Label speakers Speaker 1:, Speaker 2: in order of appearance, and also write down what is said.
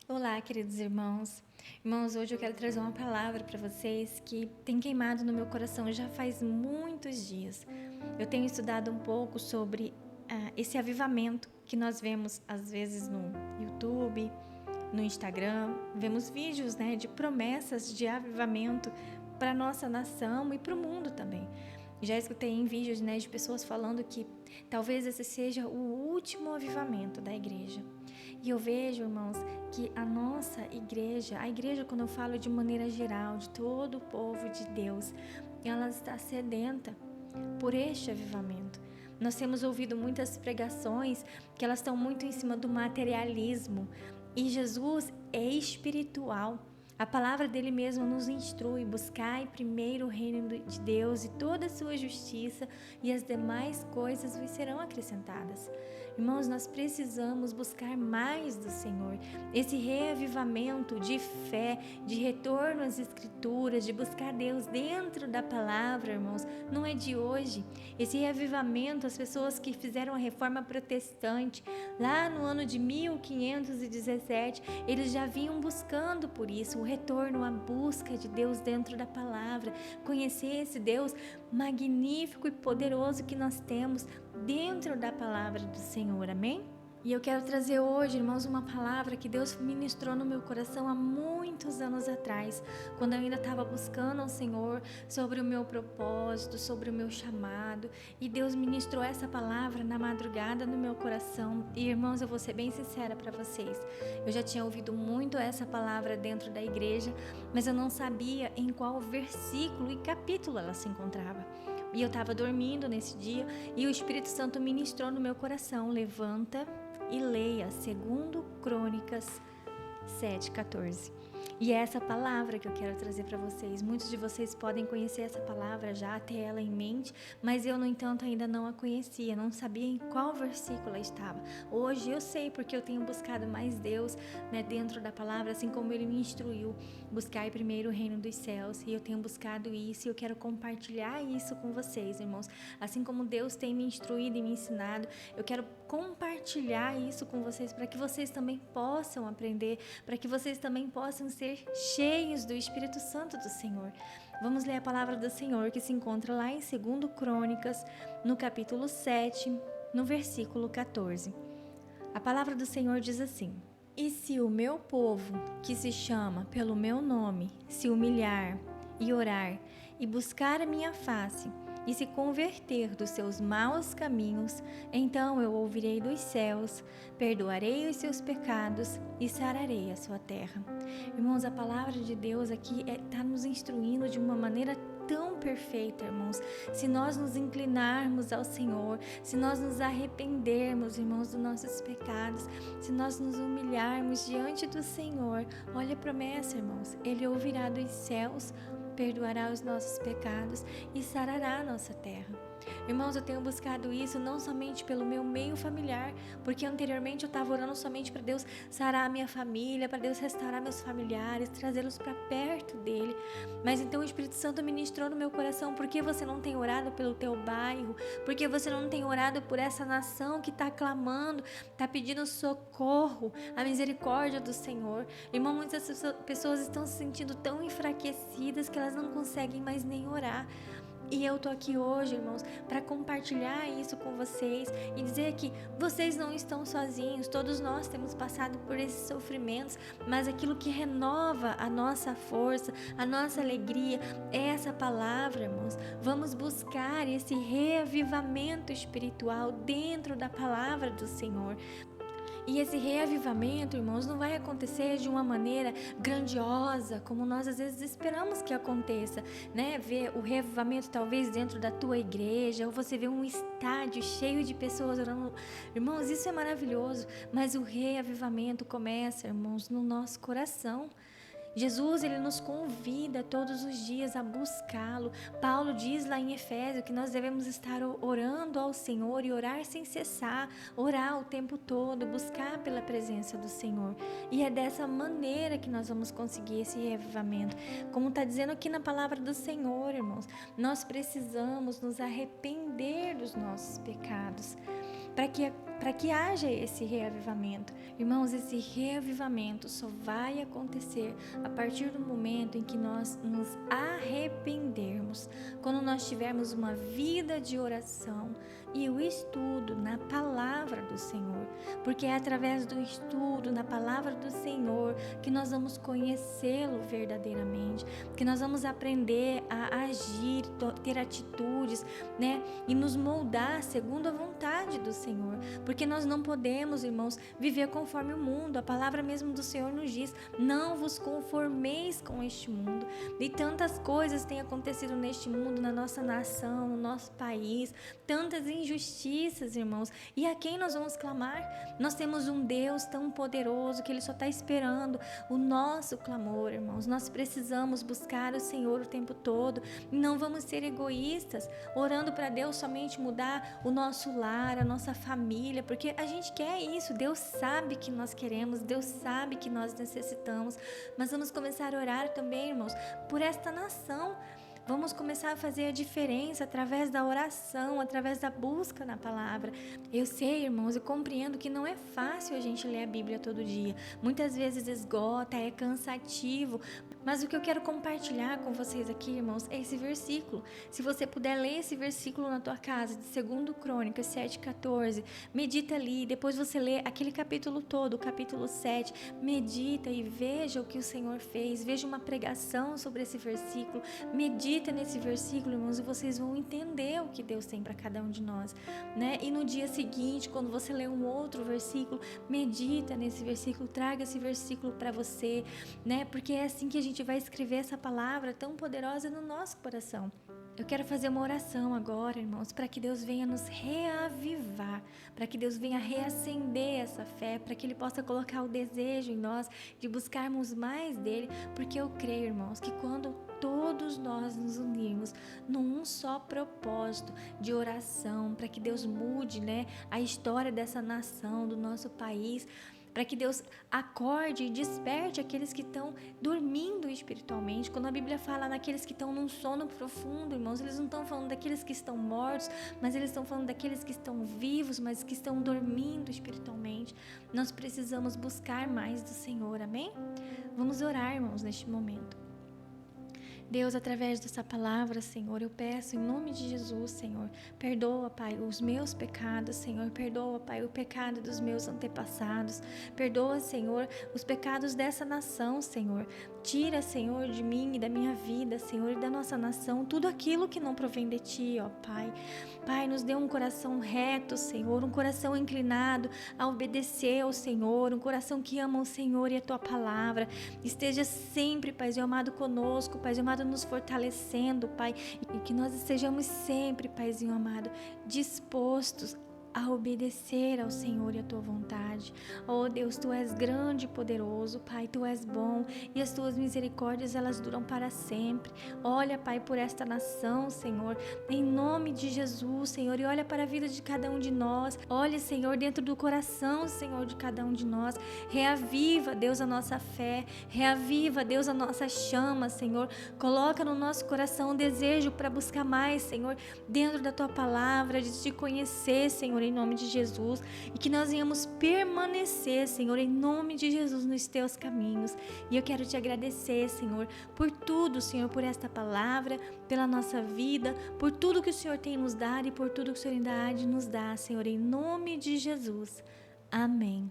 Speaker 1: Olá, queridos irmãos. Irmãos, hoje eu quero trazer uma palavra para vocês que tem queimado no meu coração já faz muitos dias. Eu tenho estudado um pouco sobre esse avivamento que nós vemos às vezes no YouTube, no Instagram. Vemos vídeos, de promessas de avivamento para nossa nação e para o mundo também. Já escutei em vídeos, de pessoas falando que talvez esse seja o último avivamento da igreja. E eu vejo, irmãos, que a nossa igreja, a igreja, quando eu falo de maneira geral, de todo o povo de Deus, ela está sedenta por este avivamento. Nós temos ouvido muitas pregações que elas estão muito em cima do materialismo, e Jesus é espiritual. A palavra dele mesmo nos instrui: buscai primeiro o reino de Deus e toda a sua justiça, e as demais coisas vos serão acrescentadas. Irmãos, nós precisamos buscar mais do Senhor. Esse reavivamento de fé, de retorno às Escrituras, de buscar Deus dentro da palavra, irmãos, não é de hoje. Esse reavivamento, as pessoas que fizeram a reforma protestante, lá no ano de 1517, eles já vinham buscando por isso, o retorno à busca de Deus dentro da palavra, conhecer esse Deus magnífico e poderoso que nós temos dentro da palavra do Senhor, amém? E eu quero trazer hoje, irmãos, uma palavra que Deus ministrou no meu coração há muitos anos atrás, quando eu ainda estava buscando ao Senhor sobre o meu propósito, sobre o meu chamado, e Deus ministrou essa palavra na madrugada no meu coração. E, irmãos, eu vou ser bem sincera para vocês, eu já tinha ouvido muito essa palavra dentro da igreja, mas eu não sabia em qual versículo e capítulo ela se encontrava. E eu estava dormindo nesse dia e o Espírito Santo ministrou no meu coração: levanta e leia 2 Crônicas 7:14. E é essa palavra que eu quero trazer para vocês. Muitos de vocês podem conhecer essa palavra já, ter ela em mente, mas eu, no entanto, ainda não a conhecia, não sabia em qual versículo ela estava. Hoje eu sei, porque eu tenho buscado mais Deus, dentro da palavra, assim como Ele me instruiu: buscar primeiro o reino dos céus, e eu tenho buscado isso, e eu quero compartilhar isso com vocês, irmãos. Assim como Deus tem me instruído e me ensinado, eu quero compartilhar isso com vocês, para que vocês também possam aprender, para que vocês também possam ser cheios do Espírito Santo do Senhor. Vamos ler a palavra do Senhor, que se encontra lá em 2 Crônicas, no capítulo 7, no versículo 14. A palavra do Senhor diz assim: e se o meu povo, que se chama pelo meu nome, se humilhar e orar e buscar a minha face e se converter dos seus maus caminhos, então eu ouvirei dos céus, perdoarei os seus pecados e sararei a sua terra. Irmãos, a palavra de Deus aqui está nos instruindo de uma maneira tão perfeita, irmãos. Se nós nos inclinarmos ao Senhor, se nós nos arrependermos, irmãos, dos nossos pecados, se nós nos humilharmos diante do Senhor, olha a promessa, irmãos: Ele ouvirá dos céus, perdoará os nossos pecados e sarará a nossa terra. Irmãos, eu tenho buscado isso não somente pelo meu meio familiar, porque anteriormente eu estava orando somente para Deus sarar a minha família, para Deus restaurar meus familiares, trazê-los para perto dele. Mas então o Espírito Santo ministrou no meu coração: por que você não tem orado pelo teu bairro? Por que você não tem orado por essa nação que está clamando, está pedindo socorro, a misericórdia do Senhor? Irmão, muitas pessoas estão se sentindo tão enfraquecidas que elas não conseguem mais nem orar. E eu tô aqui hoje, irmãos, para compartilhar isso com vocês e dizer que vocês não estão sozinhos. Todos nós temos passado por esses sofrimentos, mas aquilo que renova a nossa força, a nossa alegria, é essa palavra, irmãos. Vamos buscar esse reavivamento espiritual dentro da palavra do Senhor. E esse reavivamento, irmãos, não vai acontecer de uma maneira grandiosa, como nós às vezes esperamos que aconteça, Ver o reavivamento talvez dentro da tua igreja, ou você vê um estádio cheio de pessoas orando. Irmãos, isso é maravilhoso, mas o reavivamento começa, irmãos, no nosso coração. Jesus, ele nos convida todos os dias a buscá-lo. Paulo diz lá em Efésios que nós devemos estar orando ao Senhor e orar sem cessar, orar o tempo todo, buscar pela presença do Senhor. E é dessa maneira que nós vamos conseguir esse reavivamento. Como está dizendo aqui na palavra do Senhor, irmãos, nós precisamos nos arrepender dos nossos pecados. para que haja esse reavivamento. Irmãos, esse reavivamento só vai acontecer a partir do momento em que nós nos arrependermos, quando nós tivermos uma vida de oração e o estudo na palavra do Senhor, porque é através do estudo na palavra do Senhor que nós vamos conhecê-lo verdadeiramente, que nós vamos aprender a agir, ter atitudes, né, e nos moldar segundo a vontade do Senhor, porque nós não podemos, irmãos, viver conforme o mundo. A palavra mesmo do Senhor nos diz: não vos conformeis com este mundo. E tantas coisas têm acontecido neste mundo, na nossa nação, no nosso país, tantas injustiças, irmãos, e a quem nós vamos clamar? Nós temos um Deus tão poderoso que Ele só está esperando o nosso clamor, irmãos. Nós precisamos buscar o Senhor o tempo todo, não vamos ser egoístas, orando para Deus somente mudar o nosso lar, a nossa família, porque a gente quer isso. Deus sabe que nós queremos, Deus sabe que nós necessitamos, mas vamos começar a orar também, irmãos, por esta nação. Vamos começar a fazer a diferença através da oração, através da busca na palavra. Eu sei, irmãos, eu compreendo que não é fácil a gente ler a Bíblia todo dia. Muitas vezes esgota, é cansativo. Mas o que eu quero compartilhar com vocês aqui, irmãos, é esse versículo. Se você puder ler esse versículo na tua casa, de 2 Crônicas 7,14, medita ali, depois você lê aquele capítulo todo, o capítulo 7, medita e veja o que o Senhor fez, veja uma pregação sobre esse versículo, medita nesse versículo, irmãos, e vocês vão entender o que Deus tem para cada um de nós, né? E no dia seguinte, quando você lê um outro versículo, medita nesse versículo, traga esse versículo para você, né? Porque é assim que a gente vai escrever essa palavra tão poderosa no nosso coração. Eu quero fazer uma oração agora, irmãos, para que Deus venha nos reavivar, para que Deus venha reacender essa fé, para que Ele possa colocar o desejo em nós de buscarmos mais dEle, porque eu creio, irmãos, que quando todos nós nos unirmos num só propósito de oração, para que Deus mude, né, a história dessa nação, do nosso país, para que Deus acorde e desperte aqueles que estão dormindo espiritualmente. Quando a Bíblia fala naqueles que estão num sono profundo, irmãos, eles não estão falando daqueles que estão mortos, mas eles estão falando daqueles que estão vivos, mas que estão dormindo espiritualmente. Nós precisamos buscar mais do Senhor, amém? Vamos orar, irmãos, neste momento. Deus, através dessa palavra, Senhor, eu peço em nome de Jesus, Senhor, perdoa, Pai, os meus pecados, Senhor, perdoa, Pai, o pecado dos meus antepassados, perdoa, Senhor, os pecados dessa nação, Senhor, tira, Senhor, de mim e da minha vida, Senhor, e da nossa nação, tudo aquilo que não provém de Ti, ó Pai. Pai, nos dê um coração reto, Senhor, um coração inclinado a obedecer ao Senhor, um coração que ama o Senhor e a Tua palavra. Esteja sempre, Paizinho amado, conosco, Paizinho amado, nos fortalecendo, Pai, e que nós estejamos sempre, Paizinho amado, dispostos a obedecer ao Senhor e à Tua vontade. Oh Deus, Tu és grande e poderoso, Pai, Tu és bom e as Tuas misericórdias, elas duram para sempre. Olha, Pai, por esta nação, Senhor, em nome de Jesus, Senhor, e olha para a vida de cada um de nós. Olha, Senhor, dentro do coração, Senhor, de cada um de nós. Reaviva, Deus, a nossa fé. Reaviva, Deus, a nossa chama, Senhor. Coloca no nosso coração um desejo para buscar mais, Senhor, dentro da Tua palavra, de Te conhecer, Senhor, em nome de Jesus, e que nós venhamos permanecer, Senhor, em nome de Jesus, nos Teus caminhos. E eu quero Te agradecer, Senhor, por tudo, Senhor, por esta palavra, pela nossa vida, por tudo que o Senhor tem nos dado e por tudo que o Senhor ainda há de nos dar, Senhor, em nome de Jesus. Amém.